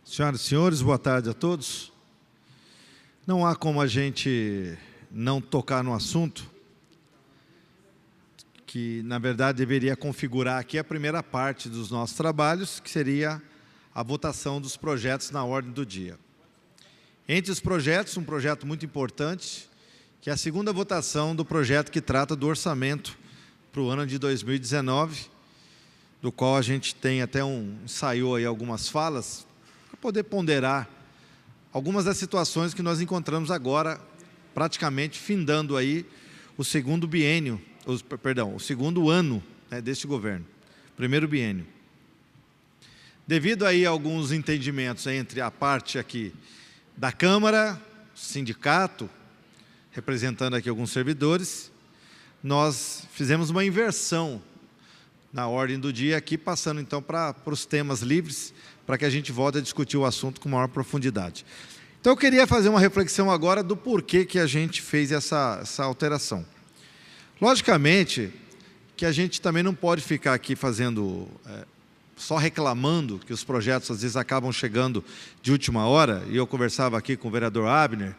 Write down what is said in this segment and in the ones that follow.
Senhoras e senhores, boa tarde a todos. Não há como a gente não tocar no assunto que, na verdade, deveria configurar aqui a primeira parte dos nossos trabalhos, que seria a votação dos projetos na ordem do dia. Entre os projetos, um projeto muito importante, que é a segunda votação do projeto que trata do orçamento para o ano de 2019, do qual a gente tem até ensaiou aí algumas falas, para poder ponderar algumas das situações que nós encontramos agora, praticamente findando aí o segundo biênio, o segundo ano, né, deste governo, primeiro biênio. Devido aí a alguns entendimentos entre a parte aqui da Câmara, sindicato, representando aqui alguns servidores, nós fizemos uma inversão na ordem do dia aqui, passando então para os temas livres, para que a gente volte a discutir o assunto com maior profundidade. Então eu queria fazer uma reflexão agora do porquê que a gente fez essa alteração. Logicamente que a gente também não pode ficar aqui fazendo, só reclamando que os projetos às vezes acabam chegando de última hora, e eu conversava aqui com o vereador Abner,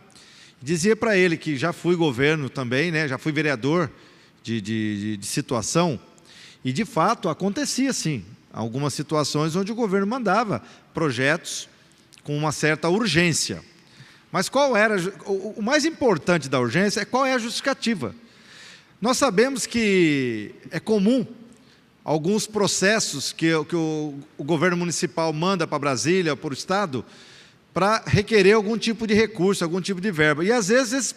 dizia para ele que já fui governo também, né, já fui vereador de situação, e de fato acontecia sim, algumas situações onde o governo mandava projetos com uma certa urgência. Mas qual era, o mais importante da urgência é qual é a justificativa. Nós sabemos que é comum alguns processos que o governo municipal manda para Brasília, para o Estado, para requerer algum tipo de recurso, algum tipo de verba. E às vezes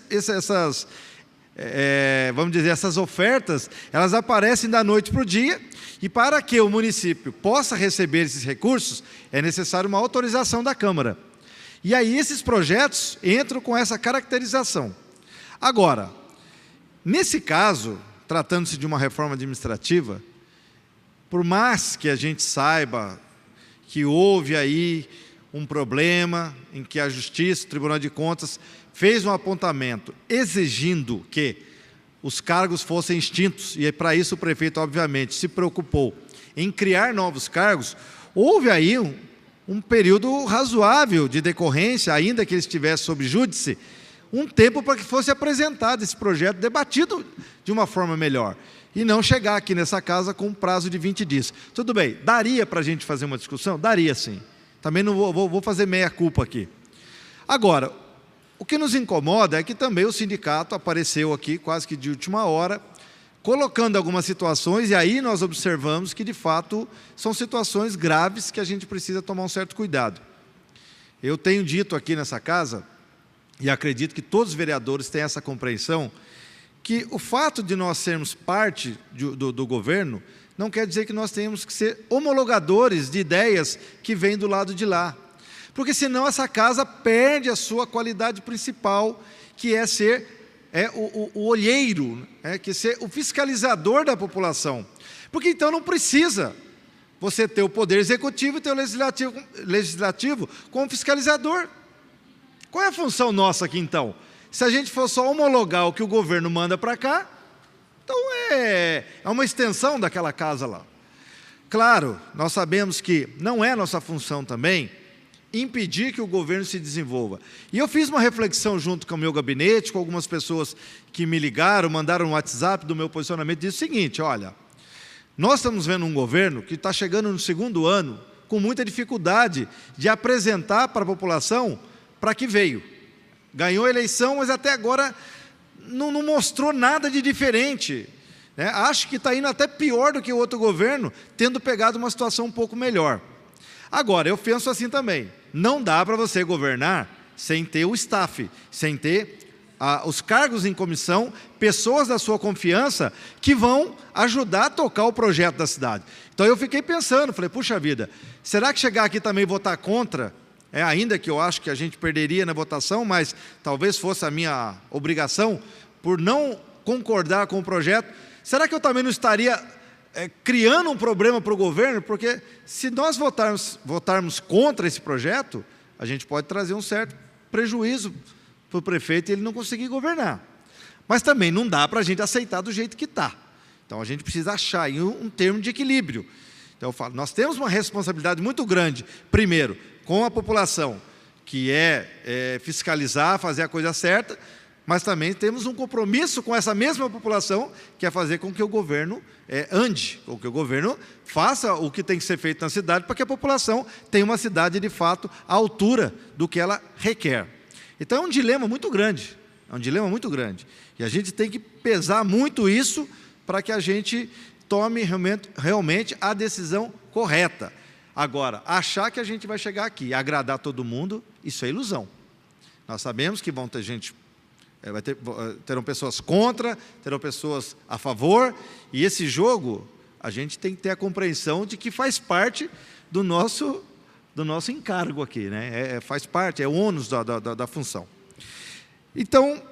vamos dizer, essas ofertas, elas aparecem da noite para o dia, e para que o município possa receber esses recursos, é necessário uma autorização da Câmara. E aí esses projetos entram com essa caracterização. Agora, nesse caso, tratando-se de uma reforma administrativa, por mais que a gente saiba que houve aí um problema em que a Justiça, o Tribunal de Contas, fez um apontamento exigindo que os cargos fossem extintos, e para isso o prefeito, obviamente, se preocupou em criar novos cargos, houve aí um período razoável de decorrência, ainda que ele estivesse sob júdice, um tempo para que fosse apresentado esse projeto, debatido de uma forma melhor, e não chegar aqui nessa casa com um prazo de 20 dias. Tudo bem, daria para a gente fazer uma discussão? Daria sim. Também não vou fazer meia-culpa aqui. Agora, o que nos incomoda é que também o sindicato apareceu aqui quase que de última hora, colocando algumas situações, e aí nós observamos que, de fato, são situações graves que a gente precisa tomar um certo cuidado. Eu tenho dito aqui nessa casa, e acredito que todos os vereadores têm essa compreensão, que o fato de nós sermos parte do governo não quer dizer que nós tenhamos que ser homologadores de ideias que vêm do lado de lá. Porque senão essa casa perde a sua qualidade principal, que é ser o olheiro, que é ser o fiscalizador da população. Porque então não precisa você ter o poder executivo e ter o legislativo como fiscalizador. Qual é a função nossa aqui então? Se a gente for só homologar o que o governo manda para cá, então é uma extensão daquela casa lá. Claro, nós sabemos que não é nossa função também impedir que o governo se desenvolva. E eu fiz uma reflexão junto com o meu gabinete, com algumas pessoas que me ligaram, mandaram um WhatsApp do meu posicionamento, disse o seguinte: olha, nós estamos vendo um governo que está chegando no segundo ano com muita dificuldade de apresentar para a população para que veio. Ganhou a eleição, mas até agora não mostrou nada de diferente. Acho que está indo até pior do que o outro governo, tendo pegado uma situação um pouco melhor. Agora, eu penso assim também, não dá para você governar sem ter o staff, sem ter os cargos em comissão, pessoas da sua confiança que vão ajudar a tocar o projeto da cidade. Então eu fiquei pensando, falei, puxa vida, será que chegar aqui também votar contra, ainda que eu acho que a gente perderia na votação, mas talvez fosse a minha obrigação, por não concordar com o projeto, será que eu também não estaria criando um problema para o governo? Porque se nós votarmos contra esse projeto, a gente pode trazer um certo prejuízo para o prefeito e ele não conseguir governar. Mas também não dá para a gente aceitar do jeito que está. Então a gente precisa achar aí um termo de equilíbrio. Então eu falo, nós temos uma responsabilidade muito grande, primeiro, com a população, que é fiscalizar, fazer a coisa certa, mas também temos um compromisso com essa mesma população, que é fazer com que o governo ande, com que o governo faça o que tem que ser feito na cidade, para que a população tenha uma cidade, de fato, à altura do que ela requer. Então, é um dilema muito grande, e a gente tem que pesar muito isso para que a gente tome realmente a decisão correta. Agora, achar que a gente vai chegar aqui e agradar todo mundo, isso é ilusão. Nós sabemos que vão ter gente... terão pessoas contra, terão pessoas a favor, e esse jogo, a gente tem que ter a compreensão de que faz parte do nosso encargo aqui, né? Faz parte, é o ônus da função. Então,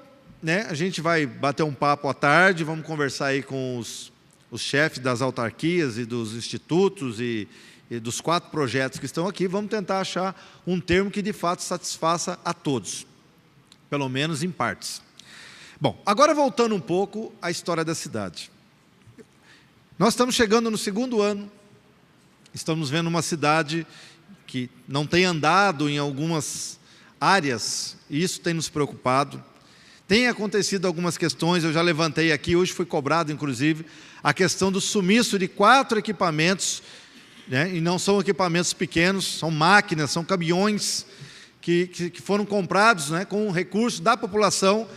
né, a gente vai bater um papo à tarde, vamos conversar aí com os chefes das autarquias e dos institutos e dos 4 projetos que estão aqui, vamos tentar achar um termo que de fato satisfaça a todos, pelo menos em partes. Bom, agora voltando um pouco à história da cidade. Nós estamos chegando no 2º ano, estamos vendo uma cidade que não tem andado em algumas áreas, e isso tem nos preocupado. Tem acontecido algumas questões, eu já levantei aqui, hoje foi cobrado inclusive, a questão do sumiço de 4 equipamentos, né, e não são equipamentos pequenos, são máquinas, são caminhões que foram comprados, né, com recursos da população.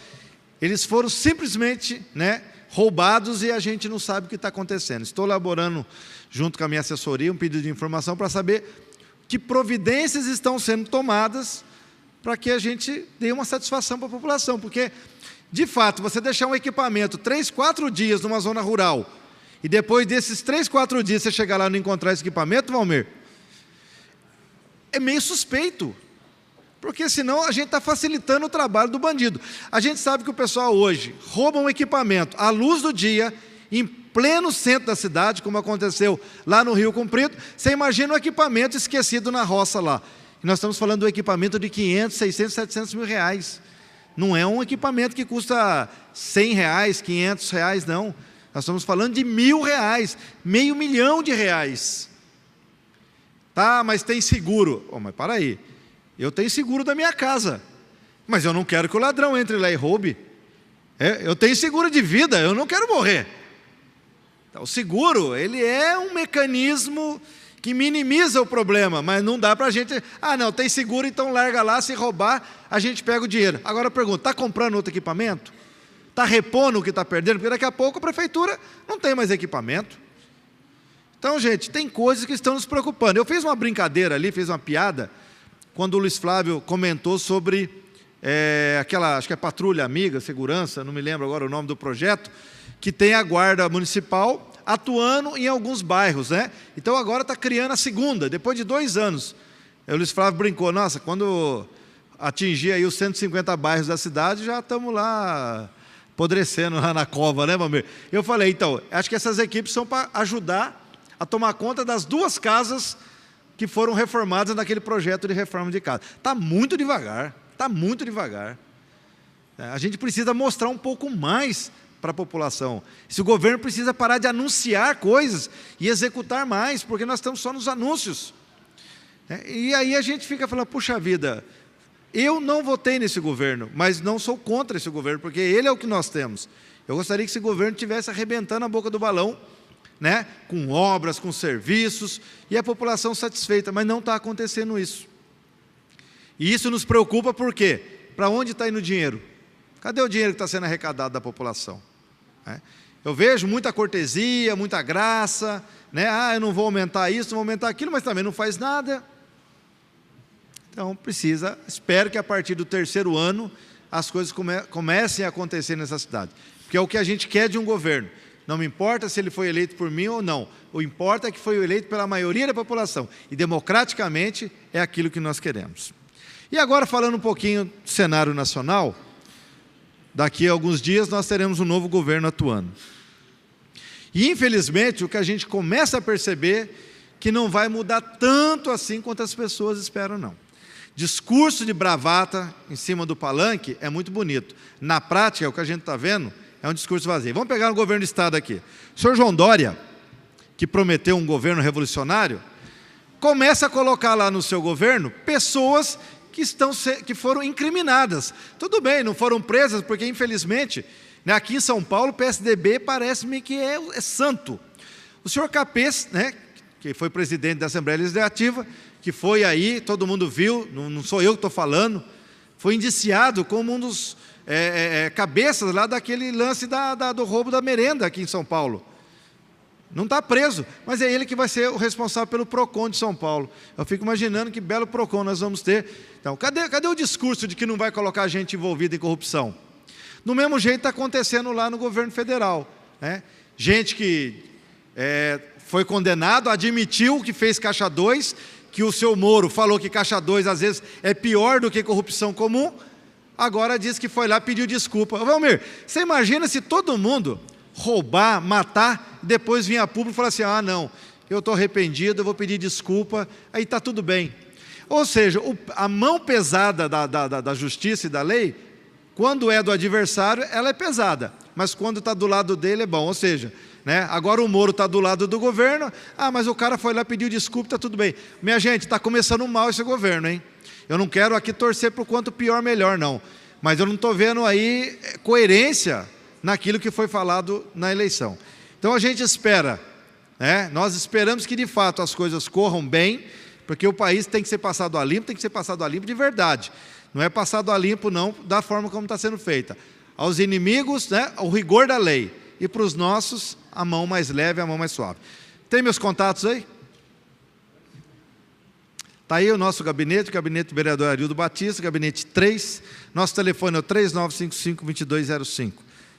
Eles foram simplesmente, né, roubados e a gente não sabe o que está acontecendo. Estou elaborando, junto com a minha assessoria, um pedido de informação para saber que providências estão sendo tomadas para que a gente dê uma satisfação para a população. Porque, de fato, você deixar um equipamento 3, 4 dias numa zona rural e depois desses 3, 4 dias você chegar lá e não encontrar esse equipamento, Valmir, é meio suspeito. Porque senão a gente está facilitando o trabalho do bandido. A gente sabe que o pessoal hoje rouba um equipamento à luz do dia, em pleno centro da cidade, como aconteceu lá no Rio Comprido. Você imagina um equipamento esquecido na roça lá. E nós estamos falando de um equipamento de 500, 600, 700 mil reais. Não é um equipamento que custa 100 reais, 500 reais, não. Nós estamos falando de R$1.000, R$500 mil. Tá, mas tem seguro. Oh, mas para aí. Eu tenho seguro da minha casa, mas eu não quero que o ladrão entre lá e roube. Eu tenho seguro de vida, eu não quero morrer. Então, o seguro, ele é um mecanismo que minimiza o problema, mas não dá para a gente... não, tem seguro, então larga lá, se roubar, a gente pega o dinheiro. Agora eu pergunto, está comprando outro equipamento? Está repondo o que está perdendo? Porque daqui a pouco a prefeitura não tem mais equipamento. Então, gente, tem coisas que estão nos preocupando. Eu fiz uma brincadeira ali, fiz uma piada, quando o Luiz Flávio comentou sobre aquela, acho que é Patrulha Amiga, Segurança, não me lembro agora o nome do projeto, que tem a guarda municipal atuando em alguns bairros, né? Então agora está criando a segunda, depois de 2 anos. O Luiz Flávio brincou, nossa, quando atingir aí os 150 bairros da cidade, já estamos lá apodrecendo lá na cova, né, Valmir? Eu falei, então, acho que essas equipes são para ajudar a tomar conta das 2 casas que foram reformadas naquele projeto de reforma de casa. Está muito devagar, está muito devagar. A gente precisa mostrar um pouco mais para a população. Se o governo precisa parar de anunciar coisas e executar mais, porque nós estamos só nos anúncios. E aí a gente fica falando, puxa vida, eu não votei nesse governo, mas não sou contra esse governo, porque ele é o que nós temos. Eu gostaria que esse governo estivesse arrebentando a boca do balão, né, com obras, com serviços, e a população satisfeita, mas não está acontecendo isso. E isso nos preocupa por quê? Para onde está indo o dinheiro? Cadê o dinheiro que está sendo arrecadado da população? Eu vejo muita cortesia, muita graça, né? Eu não vou aumentar isso, não vou aumentar aquilo, mas também não faz nada. Então espero que a partir do 3º ano as coisas comecem a acontecer nessa cidade, porque é o que a gente quer de um governo. Não me importa se ele foi eleito por mim ou não, o importa é que foi eleito pela maioria da população, e democraticamente é aquilo que nós queremos. E agora, falando um pouquinho do cenário nacional, daqui a alguns dias nós teremos um novo governo atuando. E infelizmente o que a gente começa a perceber que não vai mudar tanto assim quanto as pessoas esperam, não. Discurso de bravata em cima do palanque é muito bonito. Na prática, o que a gente está vendo é um discurso vazio. Vamos pegar no governo do estado aqui. O senhor João Dória, que prometeu um governo revolucionário, começa a colocar lá no seu governo pessoas que foram incriminadas. Tudo bem, não foram presas, porque infelizmente, né, aqui em São Paulo, o PSDB parece-me que é santo. O senhor Capês, né, que foi presidente da Assembleia Legislativa, que foi aí, todo mundo viu, não sou eu que estou falando, foi indiciado como um dos cabeças lá daquele lance do roubo da merenda aqui em São Paulo. Não está preso, mas é ele que vai ser o responsável pelo PROCON de São Paulo. Eu fico imaginando que belo PROCON nós vamos ter. Então, cadê o discurso de que não vai colocar gente envolvida em corrupção? Do mesmo jeito está acontecendo lá no governo federal, né? Gente que foi condenado, admitiu que fez Caixa 2, que o seu Moro falou que Caixa 2 às vezes é pior do que corrupção comum, agora diz que foi lá e pediu desculpa. Valmir, você imagina se todo mundo roubar, matar, depois vir a público e falar assim, ah não, eu estou arrependido, eu vou pedir desculpa, aí está tudo bem. Ou seja, a mão pesada da justiça e da lei, quando é do adversário, ela é pesada, mas quando está do lado dele é bom. Ou seja, né, agora o Moro está do lado do governo, mas o cara foi lá pedir desculpa, está tudo bem. Minha gente, está começando mal esse governo, hein? Eu não quero aqui torcer para o quanto pior, melhor, não. Mas eu não estou vendo aí coerência naquilo que foi falado na eleição. Então a gente espera, né? Nós esperamos que de fato as coisas corram bem, porque o país tem que ser passado a limpo, tem que ser passado a limpo de verdade. Não é passado a limpo não, da forma como está sendo feita. Aos inimigos, né, o rigor da lei, e para os nossos, a mão mais leve, a mão mais suave. Tem meus contatos aí? Está aí o nosso gabinete, o gabinete do vereador Arildo Batista, gabinete 3, nosso telefone é o 3955-2205.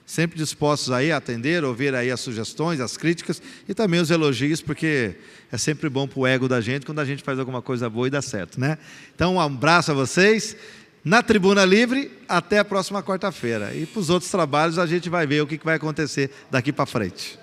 Sempre dispostos aí a atender, ouvir aí as sugestões, as críticas e também os elogios, porque é sempre bom para o ego da gente quando a gente faz alguma coisa boa e dá certo, né? Então, um abraço a vocês, na Tribuna Livre, até a próxima quarta-feira. E para os outros trabalhos a gente vai ver o que vai acontecer daqui para frente.